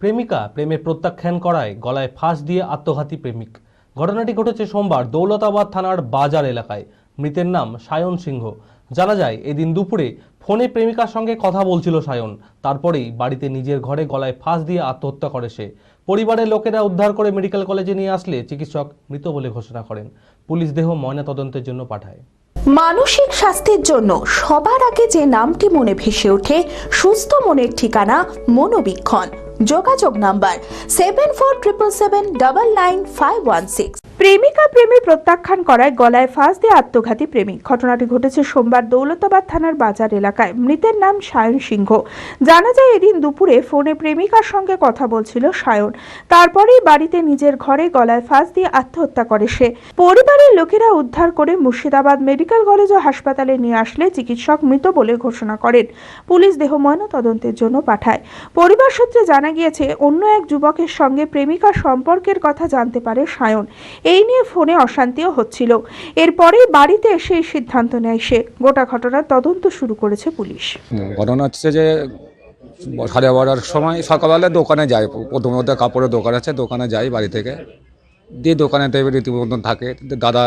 প্রেমিকা প্রেমে প্রত্যাখ্যান করায় গলায় ফাঁস দিয়ে আত্মঘাতী প্রেমিক। ঘটনাটি ঘটেছে সোমবার দৌলতাবাদ থানার বাজার এলাকায়। মৃতের নাম সায়ন সিংহ। জানা যায় এদিন দুপুরে ফোনে প্রেমিকার সঙ্গে কথা বলছিল সায়ন। তারপরেই বাড়িতে নিজের ঘরে গলায় ফাঁস দিয়ে আত্মহত্যা করে সে। পরিবারের লোকেরা উদ্ধার করে মেডিকেল কলেজে নিয়ে আসলে চিকিৎসক মৃত বলে ঘোষণা করেন। পুলিশ দেহ ময়নাতদন্তের জন্য পাঠায়। মানসিক স্বাস্থ্যের জন্য সবার আগে যে নামটি মনে ভেসে ওঠে, সুস্থ মনের ঠিকানা মনোবীক্ষণ। যোগাযোগ নাম্বার 7477799516। প্রেমিকা প্রেমে প্রত্যাখ্যান করায় গলায় ফাঁস দিয়ে আত্মঘাতী প্রেমিক। ঘটনাটি ঘটেছে সোমবার দৌলতাবাদ থানার বাজার এলাকায়। মৃতের নাম সায়ন সিংহ। জানা যায় এদিন দুপুরে ফোনে প্রেমিকার সঙ্গে কথা বলছিল সায়ন। তারপরেই বাড়িতে নিজের ঘরে গলায় ফাঁস দিয়ে আত্মহত্যা করে সে। পরিবারের লোকেরা উদ্ধার করে মুর্শিদাবাদ মেডিকেল কলেজ ও হাসপাতালে নিয়ে আসলে চিকিৎসক মৃত বলে ঘোষণা করেন। পুলিশ দেহ ময়নাতদন্তের জন্য পাঠায়। পরিবার সূত্রে জানা গিয়েছে অন্য এক যুবকের সঙ্গে প্রেমিকার সম্পর্কের কথা জানতে পারে সায়ন। এই নিয়ে ফোনে অশান্তিও হচ্ছিল। এরপরেই বাড়িতে এসে সিদ্ধান্ত নেয় সে। গোটা ঘটনার তদন্ত শুরু করেছে পুলিশ। ঘটনা হচ্ছে যে 12:30টার সময় সকালবেলা দোকানে যাই। প্রথমত কাপড়ের দোকান আছে, দোকানে যাই বাড়ি থেকে। দিয়ে দোকানে রীতিমতন থাকে। দাদা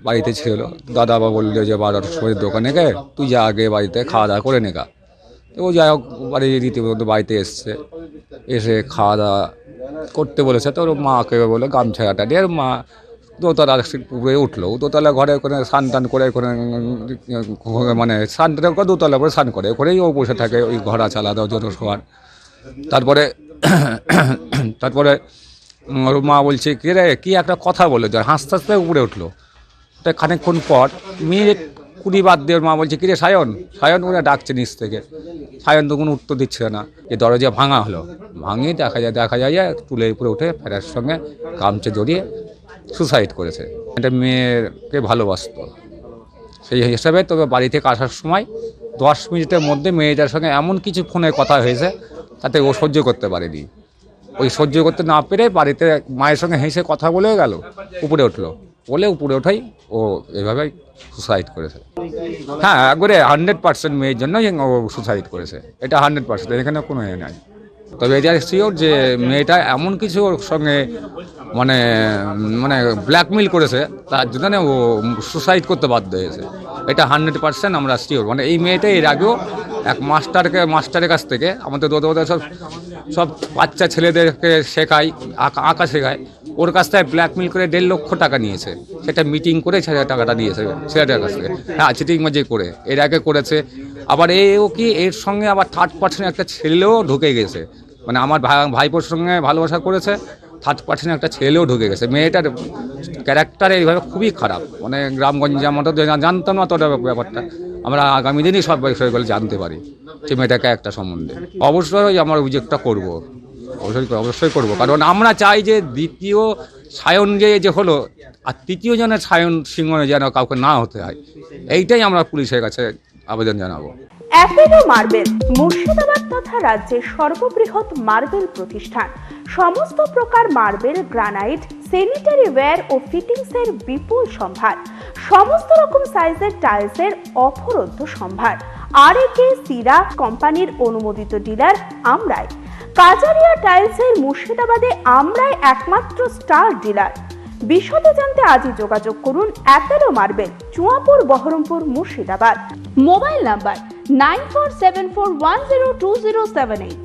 বাড়িতে ছিল। দাদা আবার বললো যে 12টার সময় দোকানে গে তুই যা আগে বাড়িতে খাওয়া দাওয়া করে নেগা। তো ও যাই হোক বাড়ি রীতিমতো বাড়িতে এসছে। এসে খাওয়া দাওয়া করতে বলেছে। তো ওর মাকে বলে গামছাটা দিয়ে মা দোতলা উপরে উঠলো। দোতলা ঘরে ওখানে স্নান টান করে ওখানে মানে স্নান টান করে দোতলা করে স্নান করে ওখানেই ও বসে থাকে ওই ঘোড়া চালা দেওয়ার জন্য সবার। তারপরে ওর মা বলছে কে রে কী একটা কথা বলে যায়, হাসতে হাসতে উপরে উঠলো। তো খানিকক্ষণ পর মিনিট 20 বাদ দিয়ে ওর মা বলছে কিরে সায়ন সায়ন ওরা ডাকছে নিচ থেকে। সায়ন তো কোনো উত্তর দিচ্ছে না। যে দরজা ভাঙা হলো, ভাঙিয়ে দেখা যায় তুলের উপরে উঠে ফেরার সঙ্গে গামছা জড়িয়ে সুসাইড করেছে। একটা মেয়েকে ভালোবাসতো সেই হিসাবে। তবে বাড়ি থেকে আসার সময় 10 মিনিটের মধ্যে মেয়েটার সঙ্গে এমন কিছু ফোনে কথা হয়েছে তাতে ও সহ্য করতে পারেনি। ওই সহ্য করতে না পেরে বাড়িতে মায়ের সঙ্গে হেসে কথা বলেও গেল, উপরে উঠলো। বলে উপরে ওঠাই ও এভাবেই সুসাইড করেছে। হ্যাঁ, একবারে 100% মেয়ের জন্যই ও সুসাইড করেছে। এটা 100%, এখানে কোনো এ নাই। তবে এটা শিওর যে মেয়েটা এমন কিছু ওর সঙ্গে মানে ব্ল্যাকমেল করেছে তার জন্য ও সুসাইড করতে বাধ্য হয়েছে। এটা 100% আমরা শিওর। মানে এই মেয়েটা এর আগেও এক মাস্টারের কাছ থেকে আমাদের সব বাচ্চা ছেলেদেরকে শেখায়, আঁকা শেখায়। ওর কাছ থেকে ব্ল্যাকমেল করে 1.5 লক্ষ টাকা নিয়েছে। সেটা মিটিং করে টাকাটা নিয়েছে ছেলেটার কাছ থেকে। হ্যাঁ, চিটিংবাজি করে এর আগে করেছে। আবার ও কি এর সঙ্গে আবার 3rd পার্সন একটা ছেলেও ঢুকে গেছে। মানে আমার ভাইপোর সঙ্গে ভালোবাসা করেছে, 3rd পার্সন একটা ছেলেও ঢুকে গেছে। মেয়েটার ক্যারেক্টার এইভাবে খুবই খারাপ। মানে গ্রামগঞ্জে আমরা তো জানতাম না তো ব্যাপারটা। আমরা আগামী দিনই সব বিষয়গুলো জানতে পারি যে মেয়েটাকে একটা সম্বন্ধে। অবশ্যই আমার অভিযোগটা করবো, অবশ্যই করবো। কারণ আমরা চাই যে দ্বিতীয় সায়ন যে হলো আর তৃতীয় জনের সায়ন সিংহ যেন কাউকে না হতে হয়। এইটাই আমরা পুলিশের কাছে আবেদন জানাবো। অ্যাপেলো মার্বেল মুর্শিদাবাদ তথা রাজ্যের সর্ববৃহৎ মার্বেল প্রতিষ্ঠান। সমস্ত প্রকার মার্বেল, গ্রানাইট, স্যানিটারি ওয়্যার ও ফিটিংসের বিপুল সম্ভার। সমস্ত রকম সাইজের টাইলসের অফুরন্ত সম্ভার। আর.এ.কে সিরা কোম্পানির অনুমোদিত ডিলার আমরাই। কাজারিয়া টাইলসের মুর্শিদাবাদে আমরাই একমাত্র স্টার ডিলার। বিশদে জানতে আজই যোগাযোগ করুন Apollo marble, Chuapur, Baharampur, Murshidabad. Mobile number 9474102078।